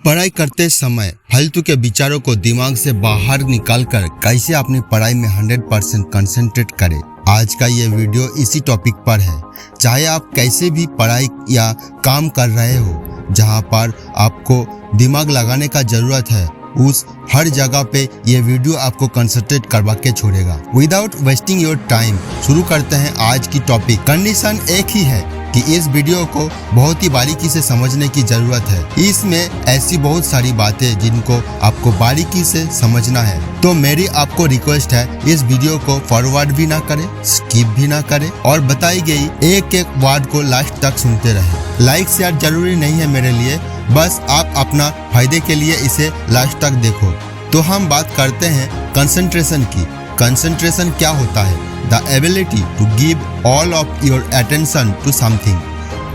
पढ़ाई करते समय फालतू के विचारों को दिमाग से बाहर निकालकर कैसे अपनी पढ़ाई में 100% कंसंट्रेट करें। आज का ये वीडियो इसी टॉपिक पर है। चाहे आप कैसे भी पढ़ाई या काम कर रहे हो, जहां पर आपको दिमाग लगाने का जरूरत है, उस हर जगह पे ये वीडियो आपको कंसंट्रेट करवा के छोड़ेगा। विदाउट वेस्टिंग योर टाइम शुरू करते हैं आज की टॉपिक। कंडीशन एक ही है कि इस वीडियो को बहुत ही बारीकी से समझने की जरूरत है। इसमें ऐसी बहुत सारी बातें जिनको आपको बारीकी से समझना है। तो मेरी आपको रिक्वेस्ट है, इस वीडियो को फॉरवर्ड भी ना करें, स्किप भी ना करें और बताई गई एक एक वर्ड को लास्ट तक सुनते रहें। लाइक शेयर जरूरी नहीं है मेरे लिए, बस आप अपना फायदे के लिए इसे लास्ट तक देखो। तो हम बात करते हैं कंसंट्रेशन की। कंसंट्रेशन क्या होता है? The ability to give all of your attention to something।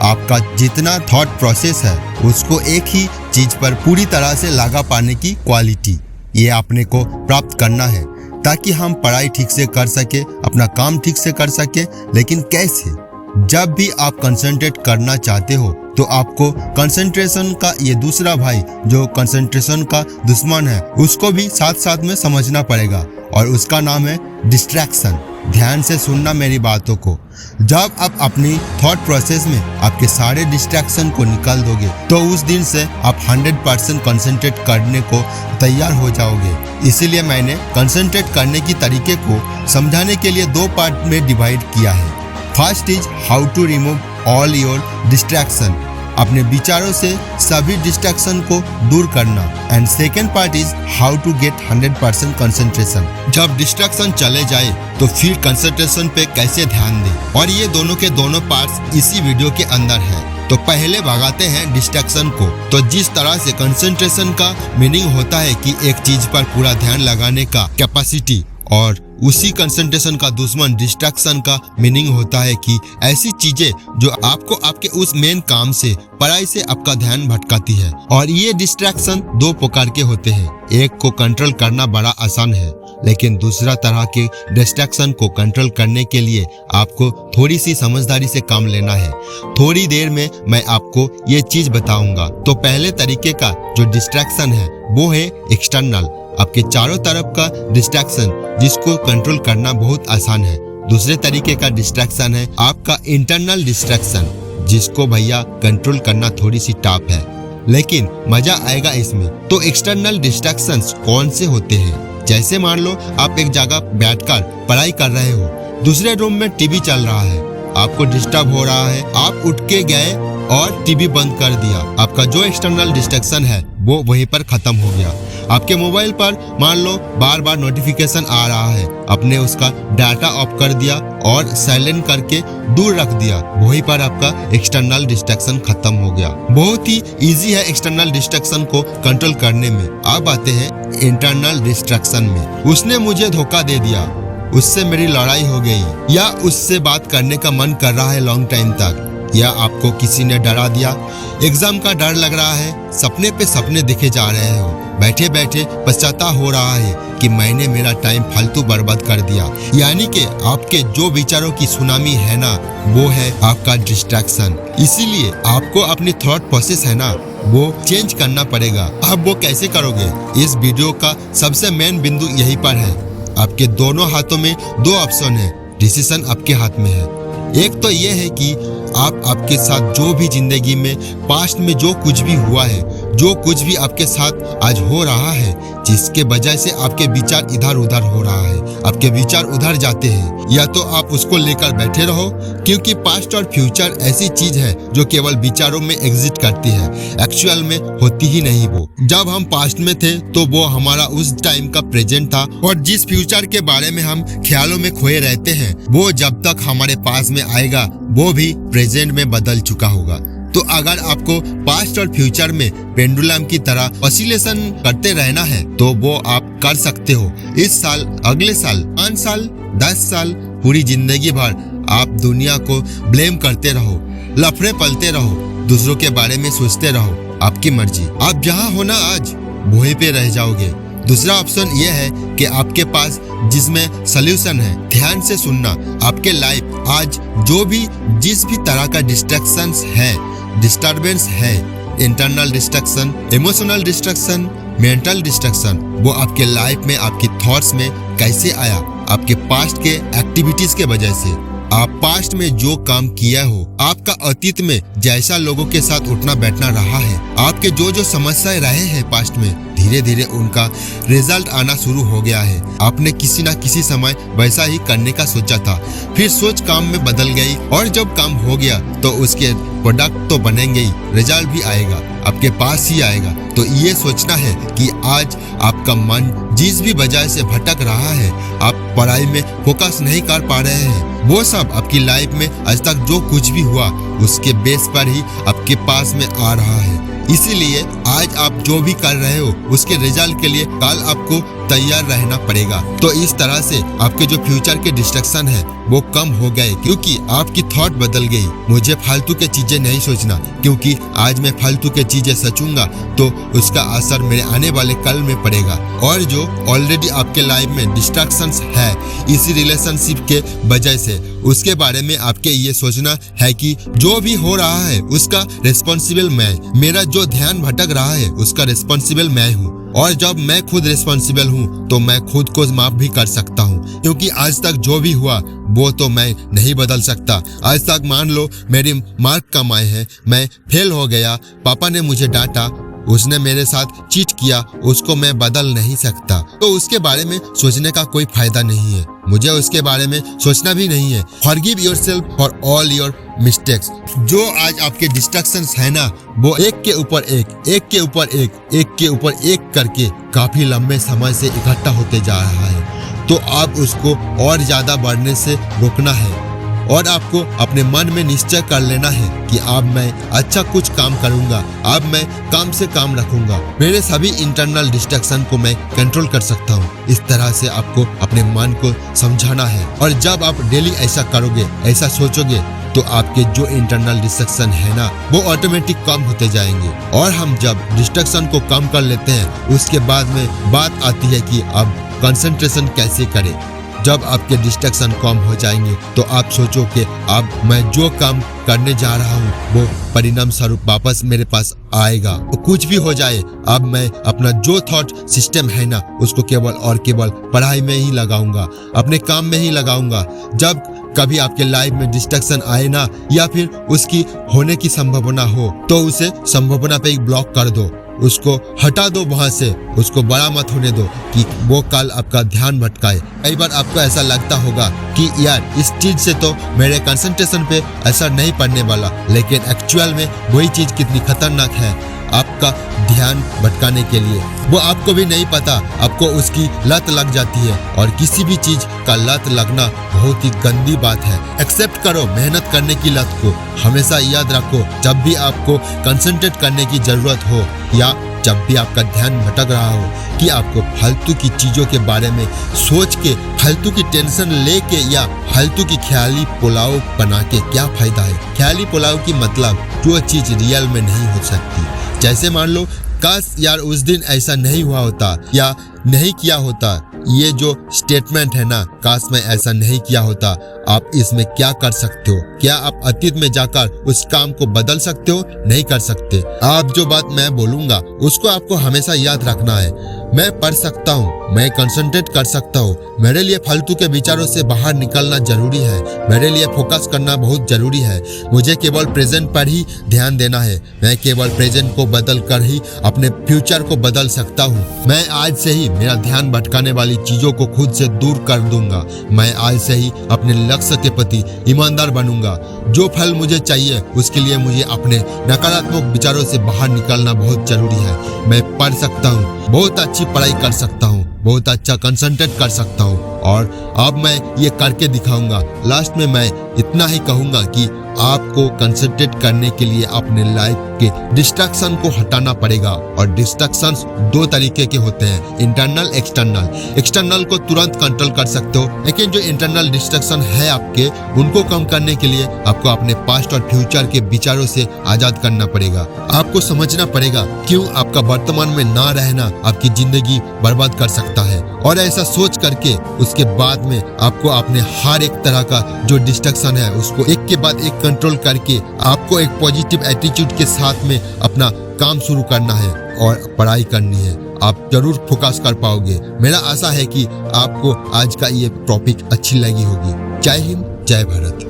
आपका जितना थॉट प्रोसेस है उसको एक ही चीज पर पूरी तरह से लगा पाने की क्वालिटी, ये अपने को प्राप्त करना है ताकि हम पढ़ाई ठीक से कर सके, अपना काम ठीक से कर सके। लेकिन कैसे? जब भी आप कंसंट्रेट करना चाहते हो तो आपको कंसंट्रेशन का ये दूसरा भाई जो कंसंट्रेशन का दुश्मन है, उसको भी साथ साथ में समझना पड़ेगा और उसका नाम है डिस्ट्रैक्शन। ध्यान से सुनना मेरी बातों को। जब आप अपनी थॉट प्रोसेस में आपके सारे डिस्ट्रैक्शन को निकाल दोगे तो उस दिन से आप 100% कंसंट्रेट करने को तैयार हो जाओगे। इसीलिए मैंने कंसंट्रेट करने की तरीके को समझाने के लिए दो पार्ट में डिवाइड किया है। First is how to remove all your distraction, अपने विचारों से सभी डिस्ट्रैक्शन को दूर करना। And second part is how to get 100% concentration. जब डिस्ट्रैक्शन चले जाए तो फिर कंसंट्रेशन पे कैसे ध्यान दें, और ये दोनों के दोनों पार्ट्स इसी वीडियो के अंदर है। तो पहले भगाते हैं डिस्ट्रैक्शन को। तो जिस तरह से कंसंट्रेशन का मीनिंग होता है कि एक चीज पर पूरा ध्यान लगाने का कैपेसिटी, और उसी कंसंट्रेशन का दुश्मन डिस्ट्रैक्शन का मीनिंग होता है कि ऐसी चीजें जो आपको आपके उस मेन काम से, पढ़ाई से आपका ध्यान भटकाती है। और ये डिस्ट्रैक्शन दो प्रकार के होते हैं। एक को कंट्रोल करना बड़ा आसान है, लेकिन दूसरा तरह के डिस्ट्रैक्शन को कंट्रोल करने के लिए आपको थोड़ी सी समझदारी से काम लेना है। थोड़ी देर में मैं आपको ये चीज बताऊंगा। तो पहले तरीके का जो डिस्ट्रैक्शन है वो है एक्सटर्नल, आपके चारों तरफ का डिस्ट्रैक्शन जिसको कंट्रोल करना बहुत आसान है। दूसरे तरीके का डिस्ट्रैक्शन है आपका इंटरनल डिस्ट्रैक्शन, जिसको भैया कंट्रोल करना थोड़ी सी टफ है, लेकिन मजा आएगा इसमें। तो एक्सटर्नल डिस्ट्रैक्शंस कौन से होते हैं? जैसे मान लो आप एक जगह बैठकर पढ़ाई कर रहे हो, दूसरे रूम में टीवी चल रहा है, आपको डिस्टर्ब हो रहा है, आप उठ के गए और टीवी बंद कर दिया। आपका जो एक्सटर्नल डिस्ट्रैक्शन है वो वहीं पर खत्म हो गया। आपके मोबाइल पर मान लो बार बार नोटिफिकेशन आ रहा है, आपने उसका डाटा ऑफ कर दिया और साइलेंट करके दूर रख दिया, वहीं पर आपका एक्सटर्नल डिस्ट्रैक्शन खत्म हो गया। बहुत ही इजी है एक्सटर्नल डिस्ट्रैक्शन को कंट्रोल करने में। अब आते हैं इंटरनल डिस्ट्रैक्शन में। उसने मुझे धोखा दे दिया, उससे मेरी लड़ाई हो गई, या उससे बात करने का मन कर रहा है लॉन्ग टाइम तक, या आपको किसी ने डरा दिया, एग्जाम का डर लग रहा है, सपने पे सपने दिखे जा रहे हो, बैठे बैठे पश्चाताप हो रहा है कि मैंने मेरा टाइम फालतू बर्बाद कर दिया। यानी कि आपके जो विचारों की सुनामी है ना, वो है आपका डिस्ट्रैक्शन। इसीलिए आपको अपनी थॉट प्रोसेस है ना, वो चेंज करना पड़ेगा। अब वो कैसे करोगे? इस वीडियो का सबसे मेन बिंदु यही पर है। आपके दोनों हाथों में दो ऑप्शन है, डिसीजन आपके हाथ में है। एक तो ये है कि आप आपके साथ जो भी जिंदगी में पास्ट में जो कुछ भी हुआ है, जो कुछ भी आपके साथ आज हो रहा है, जिसके वजह से आपके विचार इधर उधर हो रहा है, आपके विचार उधर जाते हैं, या तो आप उसको लेकर बैठे रहो, क्योंकि पास्ट और फ्यूचर ऐसी चीज है जो केवल विचारों में एग्जिस्ट करती है, एक्चुअल में होती ही नहीं। वो जब हम पास्ट में थे तो वो हमारा उस टाइम का प्रेजेंट था, और जिस फ्यूचर के बारे में हम ख्यालों में खोए रहते हैं वो जब तक हमारे पास में आएगा वो भी प्रेजेंट में बदल चुका होगा। तो अगर आपको पास्ट और फ्यूचर में पेंडुलम की तरह ऑसिलेशन करते रहना है तो वो आप कर सकते हो। इस साल, अगले साल, 5 साल, 10 साल, पूरी जिंदगी भर आप दुनिया को ब्लेम करते रहो, लफड़े पलते रहो, दूसरों के बारे में सोचते रहो, आपकी मर्जी। आप जहाँ हो ना आज वहीं पे रह जाओगे। दूसरा ऑप्शन ये है कि आपके पास जिसमें सल्यूशन है। ध्यान से सुनना, आपके लाइफ आज जो भी जिस भी तरह का डिस्ट्रैक्शंस है, डिस्टर्बेंस है, internal destruction, emotional destruction, mental destruction, वो आपके लाइफ में, आपकी थॉट्स में कैसे आया? आपके पास्ट के एक्टिविटीज के वजह से। आप पास्ट में जो काम किया हो, आपका अतीत में जैसा लोगों के साथ उठना बैठना रहा है, आपके जो जो समस्याएं रहे हैं पास्ट में, धीरे धीरे उनका रिजल्ट आना शुरू हो गया है। आपने किसी ना किसी समय वैसा ही करने का सोचा था, फिर सोच काम में बदल गई, और जब काम हो गया तो उसके प्रोडक्ट तो बनेंगे ही, रिजल्ट भी आएगा, आपके पास ही आएगा। तो ये सोचना है कि आज आपका मन जिस भी वजह से भटक रहा है, आप पढ़ाई में फोकस नहीं कर पा रहे हैं, वो सब आपकी लाइफ में आज तक जो कुछ भी हुआ उसके बेस पर ही आपके पास में आ रहा है। इसीलिए आज आप जो भी कर रहे हो उसके रिजल्ट के लिए कल आपको तैयार रहना पड़ेगा। तो इस तरह से आपके जो फ्यूचर के डिस्ट्रक्शन है वो कम हो गए, क्योंकि आपकी थॉट बदल गई। मुझे फालतू के चीजें नहीं सोचना, क्योंकि आज मैं फालतू के चीजें सोचूंगा तो उसका असर मेरे आने वाले कल में पड़ेगा। और जो ऑलरेडी आपके लाइफ में डिस्ट्रैक्शंस है इसी रिलेशनशिप के वजह से, उसके बारे में आपके ये सोचना है कि जो भी हो रहा है उसका रिस्पॉन्सिबल मैं, मेरा जो ध्यान भटक रहा है उसका रिस्पॉन्सिबल मैं हूँ। और जब मैं खुद रिस्पॉन्सिबल हूँ तो मैं खुद को माफ भी कर सकता हूँ, क्योंकि आज तक जो भी हुआ वो तो मैं नहीं बदल सकता। आज तक मान लो मेरी मार्क कम आए हैं, मैं फेल हो गया, पापा ने मुझे डांटा, उसने मेरे साथ चीट किया, उसको मैं बदल नहीं सकता। तो उसके बारे में सोचने का कोई फायदा नहीं है, मुझे उसके बारे में सोचना भी नहीं है। Forgive yourself for all your mistakes. जो आज आपके डिस्ट्रैक्शंस है ना, वो एक के ऊपर एक, एक के ऊपर एक, एक के ऊपर एक करके काफी लंबे समय से इकट्ठा होते जा रहा है। तो आप उसको और ज्यादा बढ़ने से रोकना है, और आपको अपने मन में निश्चय कर लेना है कि अब मैं अच्छा कुछ काम करूंगा, अब मैं काम से काम रखूंगा, मेरे सभी इंटरनल डिस्ट्रैक्शन को मैं कंट्रोल कर सकता हूं। इस तरह से आपको अपने मन को समझाना है, और जब आप डेली ऐसा करोगे, ऐसा सोचोगे, तो आपके जो इंटरनल डिस्ट्रैक्शन है ना वो ऑटोमेटिक कम होते जाएंगे। और हम जब डिस्ट्रैक्शन को कम कर लेते हैं, उसके बाद में बात आती है कि अब कंसंट्रेशन कैसे करें। जब आपके डिस्ट्रैक्शन कम हो जाएंगे तो आप सोचो कि अब मैं जो काम करने जा रहा हूँ वो परिणाम स्वरूप वापस मेरे पास आएगा। तो कुछ भी हो जाए, अब मैं अपना जो थॉट सिस्टम है ना उसको केवल और केवल पढ़ाई में ही लगाऊंगा, अपने काम में ही लगाऊंगा। जब कभी आपके लाइफ में डिस्ट्रैक्शन आए ना, या फिर उसकी होने की संभावना हो, तो उसे संभावना पे एक ब्लॉक कर दो, उसको हटा दो वहां से, उसको बड़ा मत होने दो कि वो कल आपका ध्यान भटकाए। कई बार आपको ऐसा लगता होगा कि यार इस चीज से तो मेरे कंसंट्रेशन पे असर नहीं पड़ने वाला, लेकिन एक्चुअल में वही चीज कितनी खतरनाक है आपका ध्यान भटकाने के लिए, वो आपको भी नहीं पता। आपको उसकी लत लग जाती है, और किसी भी चीज का लत लगना बहुत ही गंदी बात है। एक्सेप्ट करो मेहनत करने की लत को। हमेशा याद रखो, जब भी आपको कंसंट्रेट करने की जरूरत हो, या जब भी आपका ध्यान भटक रहा हो, कि आपको फालतू की चीजों के बारे में सोच के, फालतू की टेंशन लेके, या फालतू की ख्याली पुलाव बना के क्या फायदा है। ख्याली पुलाव की मतलब जो चीज रियल में नहीं हो सकती। जैसे मान लो काश यार उस दिन ऐसा नहीं हुआ होता, या नहीं किया होता, ये जो स्टेटमेंट है ना, काश मैं ऐसा नहीं किया होता, आप इसमें क्या कर सकते हो? क्या आप अतीत में जाकर उस काम को बदल सकते हो? नहीं कर सकते। आप जो बात मैं बोलूंगा उसको आपको हमेशा याद रखना है। मैं पढ़ सकता हूँ, मैं कंसंट्रेट कर सकता हूँ, मेरे लिए फालतू के विचारों से बाहर निकलना जरूरी है, मेरे लिए फोकस करना बहुत जरूरी है। मुझे केवल प्रेजेंट पर ही ध्यान देना है, मैं केवल प्रेजेंट को बदल कर ही अपने फ्यूचर को बदल सकता हूँ। मैं आज से ही मेरा ध्यान भटकाने वाली चीजों को खुद से दूर कर दूंगा। मैं आज से ही अपने लक्ष्य के प्रति ईमानदार बनूंगा। जो फल मुझे चाहिए उसके लिए मुझे अपने नकारात्मक विचारों से बाहर निकलना बहुत जरूरी है। मैं पढ़ सकता हूँ, बहुत अच्छी पढ़ाई कर सकता हूँ, बहुत अच्छा कंसंट्रेट कर सकता हूँ, और अब मैं ये करके दिखाऊंगा। लास्ट में मैं इतना ही कहूंगा कि आपको कंसंट्रेट करने के लिए अपने लाइफ के डिस्ट्रैक्शन को हटाना पड़ेगा। और डिस्ट्रैक्शंस दो तरीके के होते हैं, इंटरनल, एक्सटर्नल। एक्सटर्नल को तुरंत कंट्रोल कर सकते हो, लेकिन जो इंटरनल डिस्ट्रैक्शन है आपके, उनको कम करने के लिए आपको अपने पास्ट और फ्यूचर के विचारों से आजाद करना पड़ेगा। आपको समझना पड़ेगा क्यों आपका वर्तमान में ना रहना आपकी जिंदगी बर्बाद कर सकता है, और ऐसा सोच करके उसके बाद में आपको अपने हर एक तरह का जो डिस्ट्रक्शन है उसको एक के बाद एक कंट्रोल करके आपको एक पॉजिटिव एटीट्यूड के साथ में अपना काम शुरू करना है और पढ़ाई करनी है। आप जरूर फोकस कर पाओगे। मेरा आशा है कि आपको आज का ये टॉपिक अच्छी लगी होगी। जय हिंद, जय भारत।